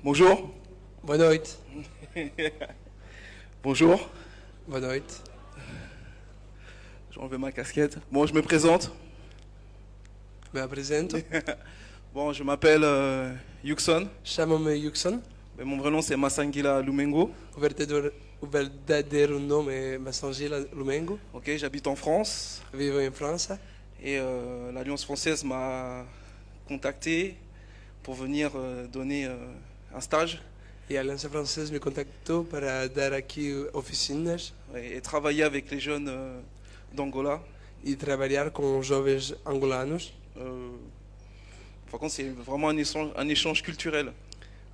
Bonjour. Boa noite. Bonjour. Boa noite. Je enlève ma casquette. Bon, je me présente. Me apresento. Bon, je m'appelle Yuxon. Chamo-me Yuxon. Mais mon vrai nom, c'est Massangila Lumengo. O verdadeiro nome é Massangila Lumengo. Ok, j'habite en France. Vivo em França. Et l'Alliance française m'a contacté pour venir donner un stage E a Aliança Francesa me contactou para dar aqui oficinas et travailler avec les jeunes d'Angola. e trabalhar com os jovens angolanos. Par contre, c'est vraiment un échange culturel.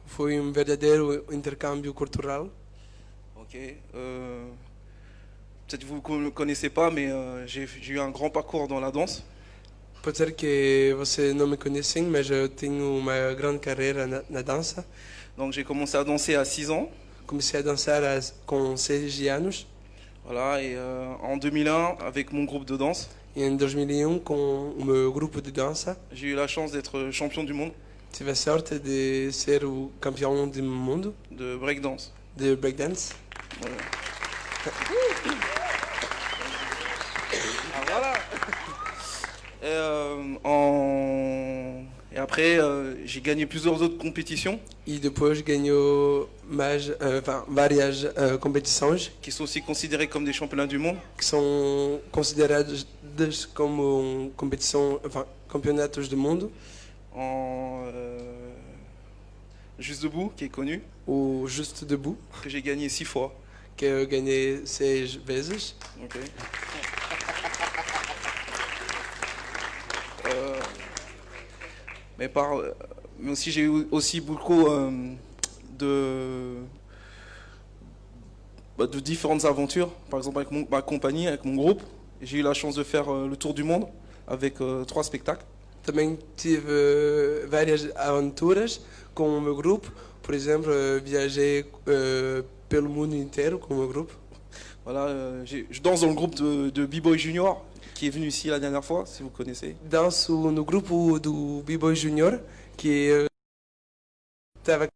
Foi verdadeiro intercâmbio cultural. Ok. Peut-être que vous ne me connaissez pas, mais j'ai eu un grand parcours dans la danse. Pode ser que você não me conhecem, mas eu tenho uma grande carreira na dança. Donc j'ai commencé à danser à 6 ans. Comecei a dançar com 6 anos. Voilà, et en 2001, avec mon groupe de danse, E em 2001, com o meu grupo de dança, j'ai eu la chance d'être champion du monde tive a sorte de ser o campeão do mundo de breakdance. de breakdance. Voilà. Ah, voilà. Et après, j'ai gagné plusieurs autres compétitions E depois ganhou várias competições qui sont aussi considérées comme des championnats du monde. que são consideradas como campeonatos do mundo. En Juste Debout, qui est connu, O Juste Debout, que j'ai gagné 6 fois. que eu ganhei 6 vezes. Ok. Mais aussi j'ai eu aussi beaucoup de différentes aventures. Par exemple avec ma compagnie, avec mon groupe, j'ai eu la chance de faire le tour du monde avec 3 spectacles. Também tive várias aventuras com o meu grupo. Por exemplo, viajei pelo mundo inteiro com o meu grupo. Voilà, je danse dans le groupe de B-Boy Junior qui est venu ici la dernière fois, si vous connaissez. Danço no grupo do B-Boy Junior, que estava.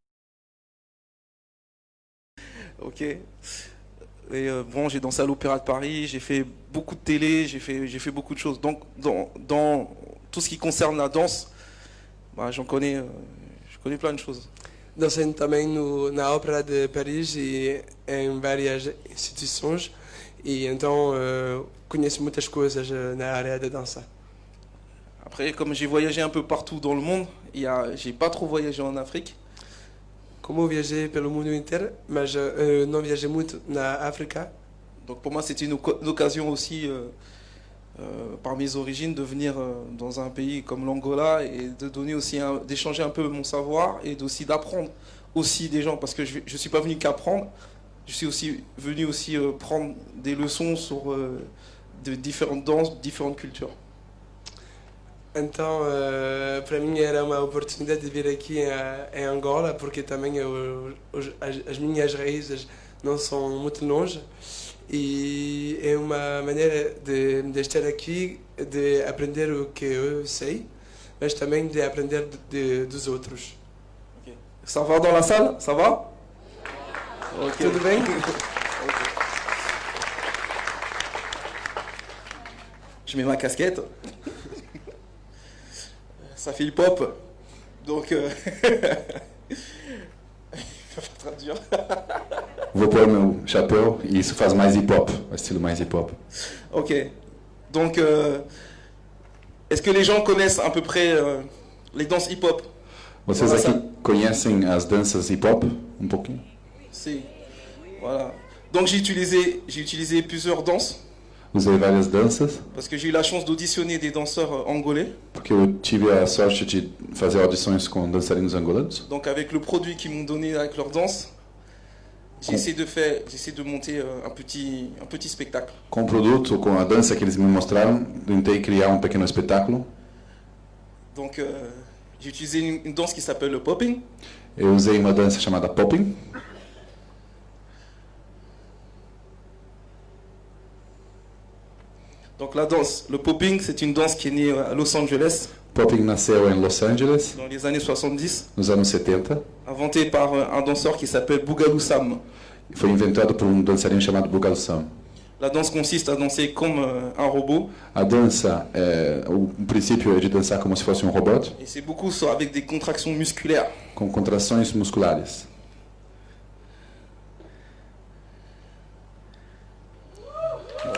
Ok. Et bon, j'ai dansé à l'Opéra de Paris, j'ai fait beaucoup de télé, j'ai fait beaucoup de choses. Donc, dans tout ce qui concerne la danse, bah, je connais plein de choses. Dancei também na Ópera de Paris e em várias instituições, e então conheço muitas coisas na área da dança. Après, comme j'ai voyagé un peu partout dans le monde, j'ai pas trop voyagé en Afrique. Como eu viajei pelo mundo inteiro, mas não viajei muito na África. Donc pour moi, c'était une occasion aussi, par mes origines, de venir dans un pays comme l'Angola et de donner aussi, d'échanger un peu mon savoir et aussi d'apprendre aussi des gens, parce que je suis pas venu qu'apprendre, je suis aussi venu aussi prendre des leçons sur de différentes danses, différentes cultures. Então, para mim era uma oportunidade de vir aqui em Angola, porque também as minhas raízes não são muito longe. E é uma maneira de estar aqui, de aprender o que eu sei, mas também de aprender dos outros. Okay. Ça va dans la salle? Ça va? Okay. Tudo bem? Je mets ma casquette. Ça fait hip-hop. Donc... Il va traduire. Vou pôr meu chapéu e isso faz mais hip-hop, um estilo mais hip-hop. Ok. Donc, est-ce que les gens connaissent à peu près les danses hip-hop? Vocês aqui conhecem as danças hip-hop um pouquinho? Si. Voilà. Donc j'ai utilisé plusieurs danses. Usei várias danças. Parce que j'ai eu la chance d'auditionner des danseurs angolais. Porque eu tive a sorte de fazer audições com dançarinos angolanos. Donc avec le produit qu'ils m'ont donné avec leur danse, j'ai essayé de monter un petit spectacle. Com o produto, com a dança que eles me mostraram, tentei criar um pequeno espetáculo. Donc j'ai utilisé une danse qui s'appelle le popping. Eu usei uma dança chamada popping. Donc la danse, le popping, c'est une danse qui est née à Los Angeles. Popping nasceu em Los Angeles, dans les années 70, nos anos 70. inventé par un danseur qui s'appelle Boogaloo Sam. Foi inventado por dançarino chamado Boogaloo Sam. La danse consiste à danser comme un robot, A dança, o princípio é de dançar como se fosse um robô, et c'est beaucoup avec des contractions musculaires. com contrações musculares.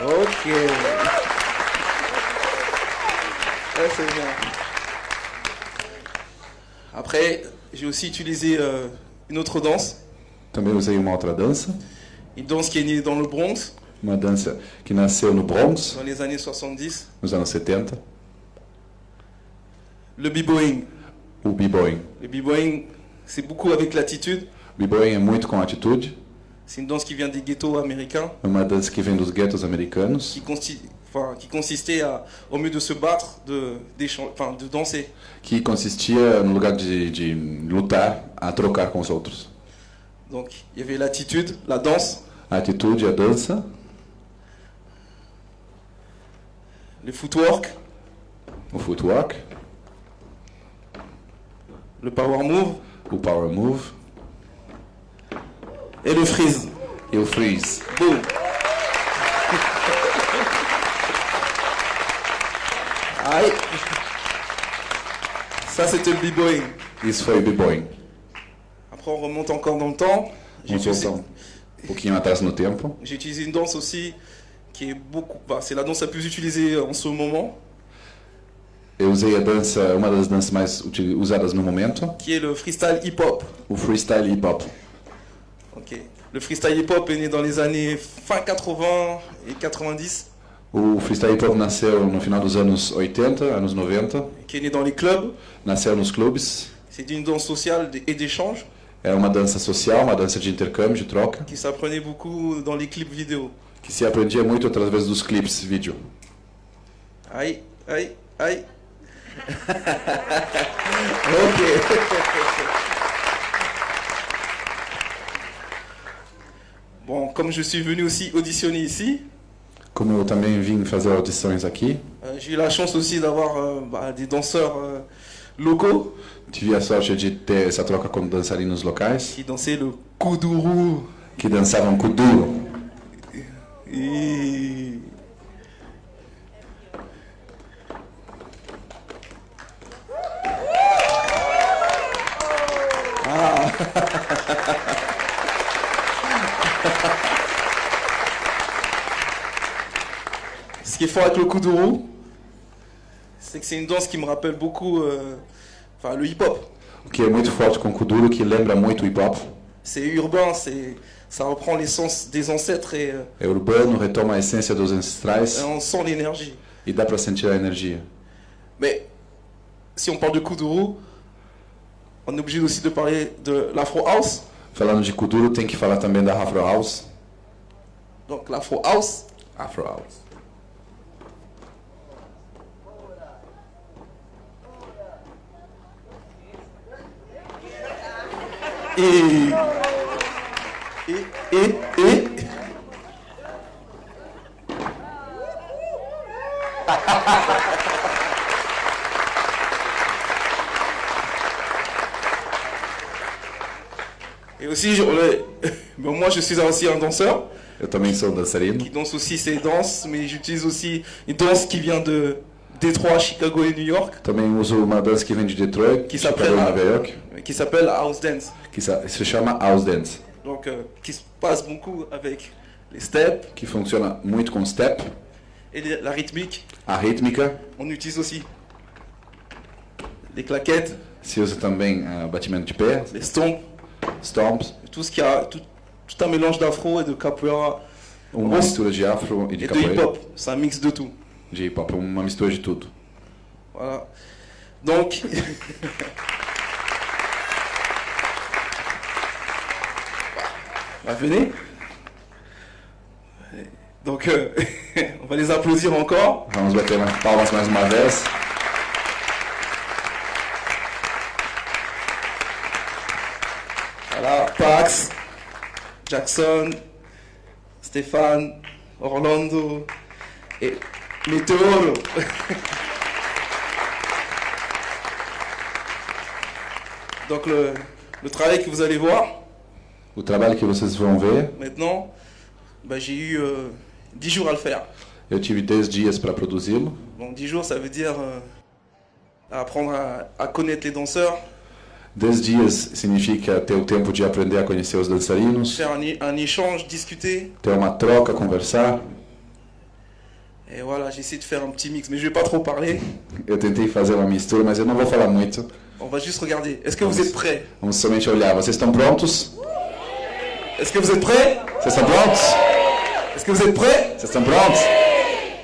Ok. Ouais, c'est bien. Après, j'ai aussi utilisé une autre danse. Também usei uma outra dança, Une danse qui est née dans le Bronx, uma dança que nasceu no Bronx, dans les années 70. nos anos 70, Le b-boying. o b-boying. Le b-boying, c'est beaucoup avec l'attitude. B-boying é muito com atitude, C'est une danse qui vient des ghettos américains, é uma dança que vem dos guetos americanos, qui consistait au mieux de se battre, de danser. que consistia, no lugar de lutar, a trocar com os outros. Donc, il y avait l'attitude, la danse, A atitude, a dança, le footwork, o footwork, le power move o power move et le freeze. e o freeze. Boum. Aïe. Ça, c'était le b-boying. Isso foi o b-boying. Après, on remonte encore dans le temps. J'ai Vamos utilisé, voltar um pouquinho atrás no tempo. j'ai utilisé une danse aussi qui est beaucoup... c'est la danse la plus utilisée en ce moment, Eu usei a dança, uma das danças mais usadas no momento, qui est le freestyle hip-hop. o freestyle hip hop. Ok. Le freestyle hip-hop est né dans les années fin 80 et 90, O freestyle hip hop nasceu no final dos anos 80, anos 90, qui est né dans les clubs. nasceu nos clubes. C'est une danse sociale et d'échange É uma dança social, uma dança de intercâmbio, de troca, qui s'apprenait beaucoup dans les clips vidéo. que se aprendia muito através dos clipes vídeo. Aïe, aïe, aïe. Ok. Bon, comme je suis venu aussi auditionner ici, Como eu também vim fazer audições aqui, j'ai eu la chance aussi d'avoir des danseurs locaux tive a sorte de ter essa troca com dançarinos locais, qui dansaient le kuduro. que dançavam kuduro. Et... Ce qui est fort avec le kuduro, c'est que c'est une danse qui me rappelle beaucoup le hip-hop. O que é muito forte com kuduro, que lembra muito hip hop. C'est urbain, ça reprend l'essence des ancêtres et É urbano, retoma a essência dos ancestrais on sent l'énergie. e dá para sentir a energia. Mais si on parle de kuduro, on est obligé aussi de parler de l'afro house. Falando de kuduro, tem que falar também da Afro House. Donc l'afro house, Afro House. et et aussi moi je suis aussi un danseur Eu também sou dançarino. qui danse aussi ces danses, mais j'utilise aussi une danse qui vient de Détroit, Chicago et New York, Também uso uma dança que vem de Detroit, Que Chicago s'appelle e Nova York, qui s'appelle house dance. que se chama House Dance, Donc qui se passe beaucoup avec les steps que funciona muito com step, et la rythmique. a rítmica, On utilise aussi les claquettes, se usa também batimento de pé, les stomps, stomps, tout ce qui a tout un mélange d'afro et de capoeira uma mistura de afro e de et de capoeira, hip-hop. C'est un mix de tout. de hip hop, uma mistura de tudo. Voilà. Donc, venez. Donc, on va les applaudir encore. Vamos bater palmas mais uma vez. Voilà, Pax, Jackson, Stéphane, Orlando et Meteoro. Donc le travail que vous allez voir, O trabalho que vocês vão ver, maintenant, j'ai eu 10 jours à le faire. eu tive 10 dias para produzi-lo. Donc 10 jours, ça veut dire apprendre à connaître les danseurs, 10 dias significa ter o tempo de aprender a conhecer os dançarinos, faire un échange, discuter. ter uma troca, conversar. Et voilà, j'ai essayé de faire un petit mix, mais je vais pas trop parler. Eu tentei fazer uma mistura, mas eu não vou falar muito. On va juste regarder. Est-ce que vous êtes prêts? Vamos somente olhar. Vocês estão prontos? Est-ce que vous êtes prêts? Vocês estão prontos? Est-ce que vous êtes prêts? Vocês estão prontos?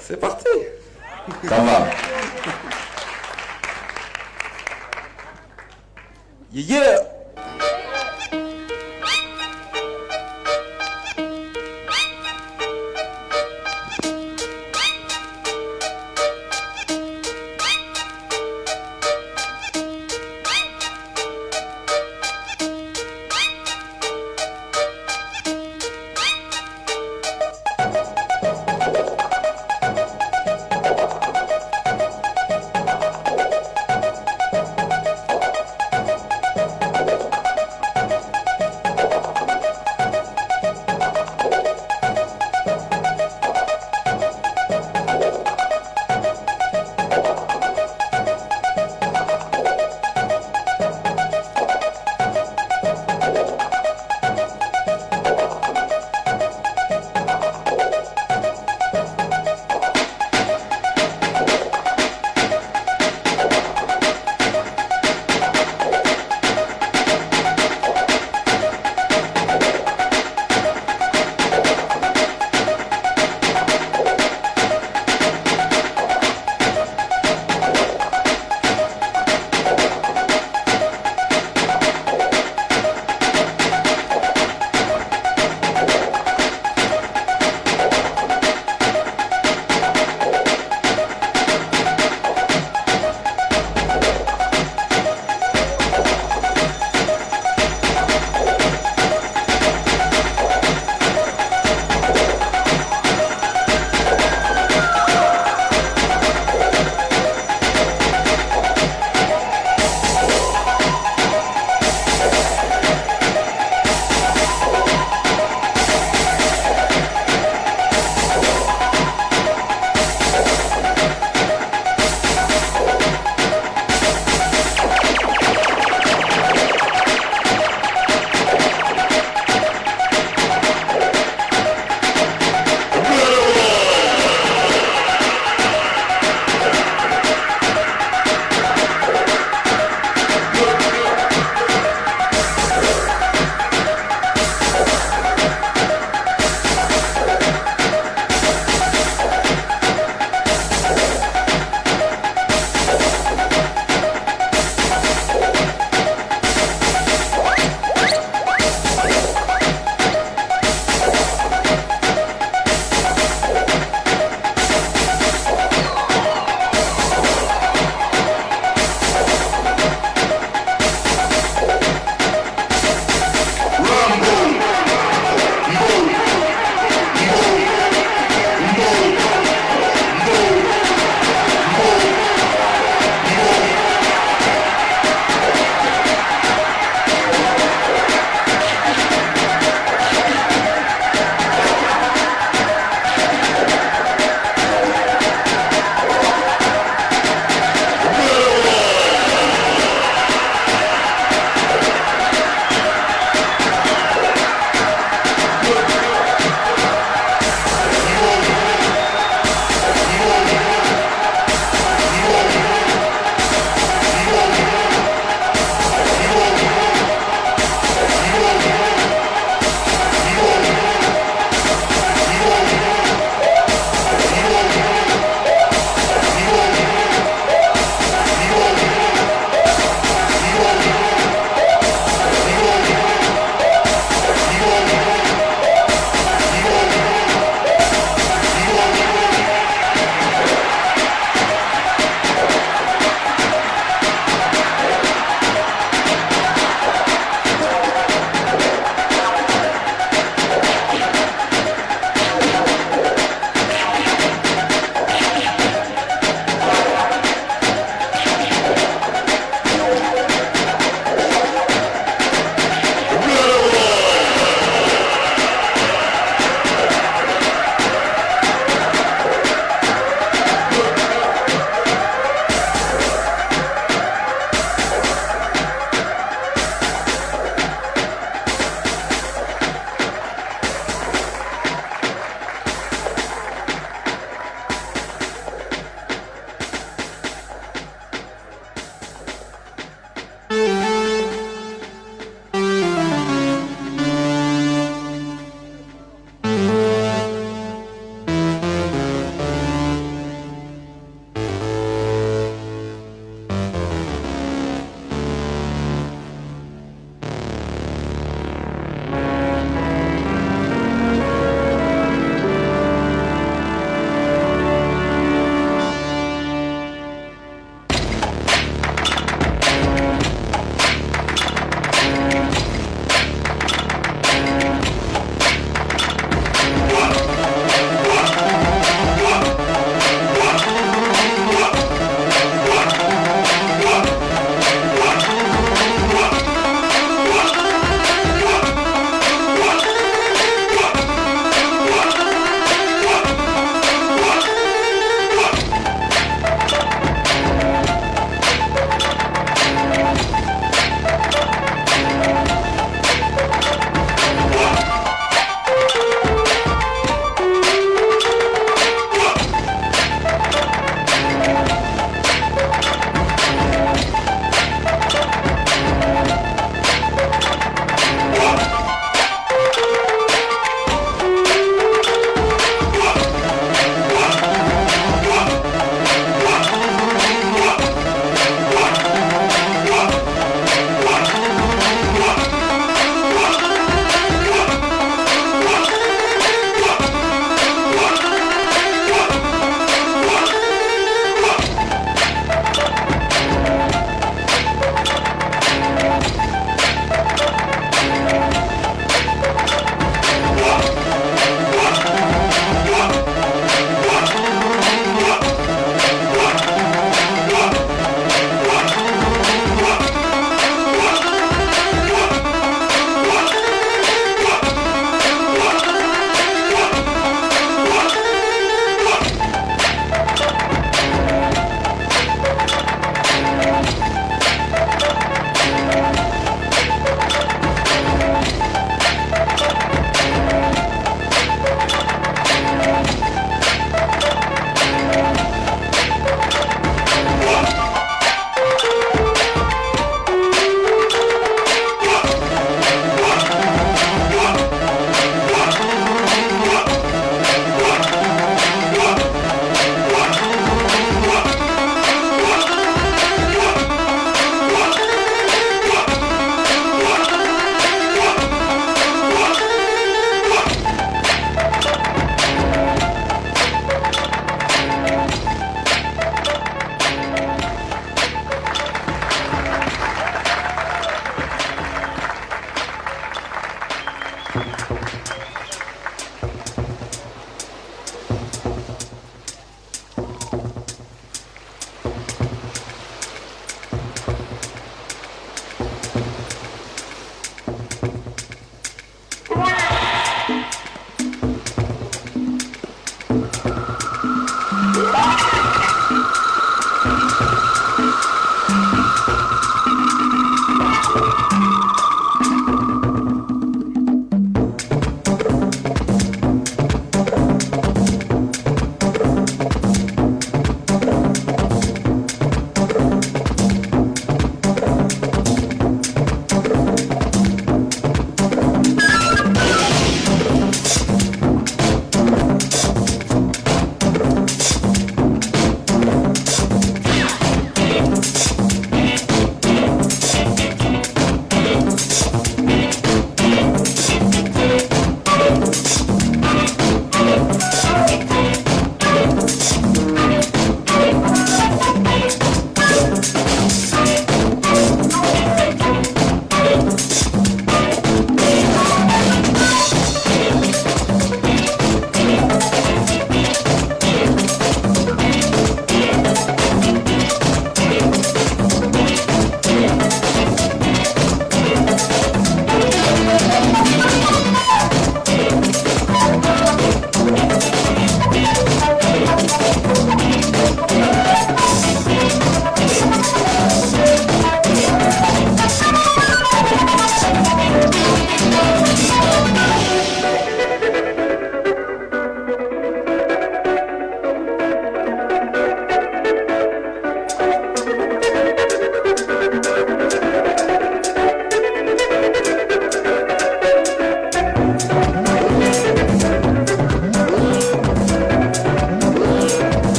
C'est parti. Então vamos. Yeah.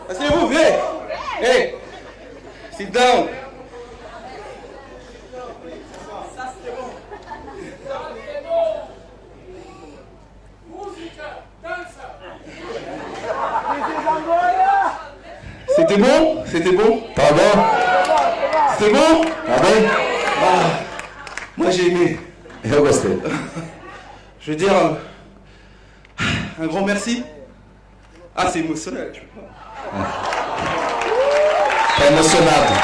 Asseyez-vous, venez. Hey, sit down. C'était bon? C'était bon? Tá bom? C'était bon? Tá bem? Ah, moi j'ai aimé. Eu gostei. Je veux dire un grand merci. Ah, c'est émotionnel. Je peux pas. Tá emocionado.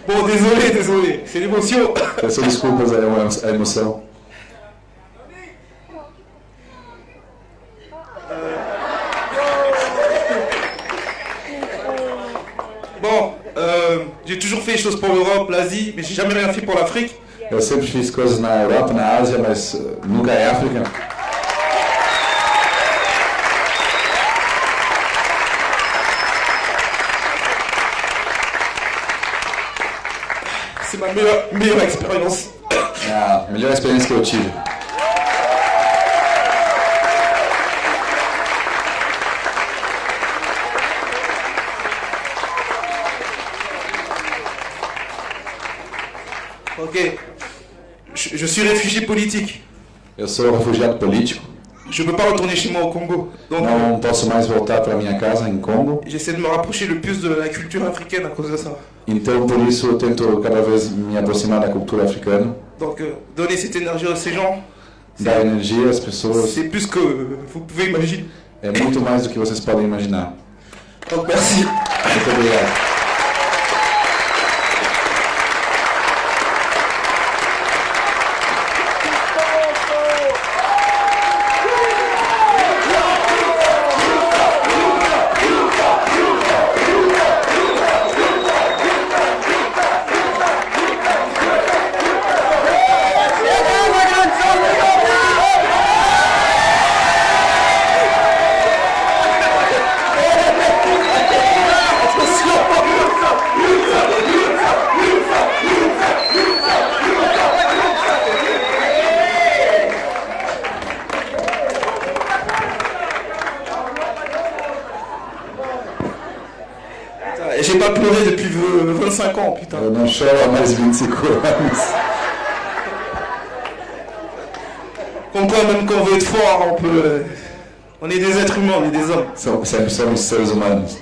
Bon, désolé, c'est l'émotion. Peço desculpas a emoção. Bon, j'ai toujours fait des choses pour l'Europe, l'Asie, mais j'ai jamais rien fait pour l'Afrique. Eu sempre fiz coisas na Europa, na Ásia, mas nunca em África. C'est ma meilleure expérience. É a melhor experiência que eu tive. Ok. Je suis réfugié politique. Eu sou refugiado político. Je ne peux pas retourner chez moi au Congo. Donc, Não posso mais voltar para minha casa em Congo. j'essaie de me rapprocher le plus de la culture africaine à cause de ça. Então, por isso, eu tento cada vez me aproximar da cultura africana. Donc, donner cette énergie à ces gens, Dar energia às pessoas. c'est plus que vous pouvez imaginer. É muito mais do que vocês podem imaginar. Donc, merci. Muito obrigado. Et j'ai pas pleuré depuis 25 ans, putain. Eu não choro há mais 25 anos. Comme quoi, même quand on veut être fort, on est des êtres humains, on est des hommes. Sempre somos seres humanos.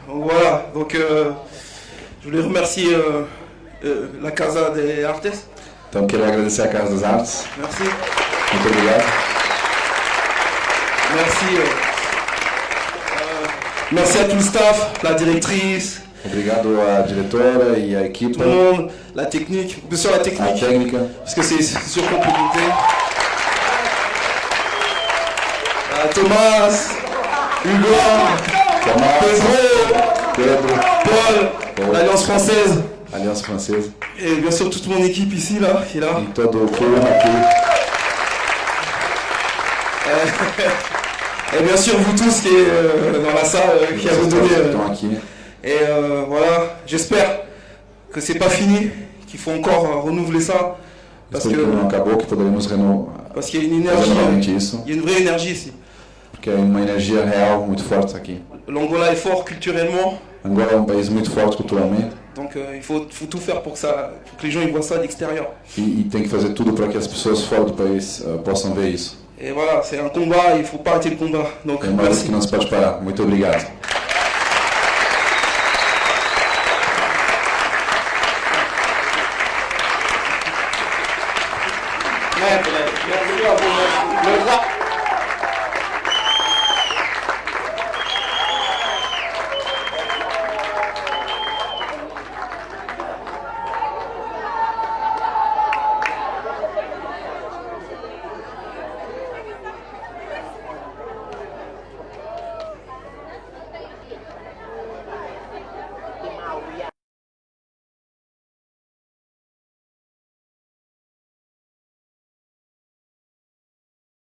Donc voilà, donc je voulais remercier la Casa des Artes. Então, quero agradecer a Casa das Artes. Merci. Muito obrigado. Merci. Merci à tout le staff, la directrice, Obrigado à diretora e à tout equipe, le monde, la technique, bien sûr la a technique, técnica, parce que c'est sûr qu'on peut compter. Thomas, Hugo, Tomás, Pedro, Pedro, Paul, l'Alliance française, Aliança Francesa et bien sûr toute mon équipe ici, là, qui est là. e todo o clube aqui. Et bien sûr vous tous qui êtes dans la salle, qui avez Vocês donné. todos que estão aqui. Et voilà, j'espère que c'est pas fini, qu'il faut encore renouveler ça, parce Espero que não que acabou, que poderemos parce qu'il y a une fazer énergie, novamente isso, il y a une vraie énergie ici. porque é uma energia real muito forte aqui. L'Angola est fort culturellement, Angola é um país muito forte culturalmente donc il faut tout faire pour que les gens ils voient ça de l'extérieur. e tem que fazer tudo para que as pessoas fora do país possam ver isso. Et voilà, c'est un combat, il faut pas arrêter le combat. Donc É uma luta merci. que não se pode parar. Muito obrigado. Merci à vous.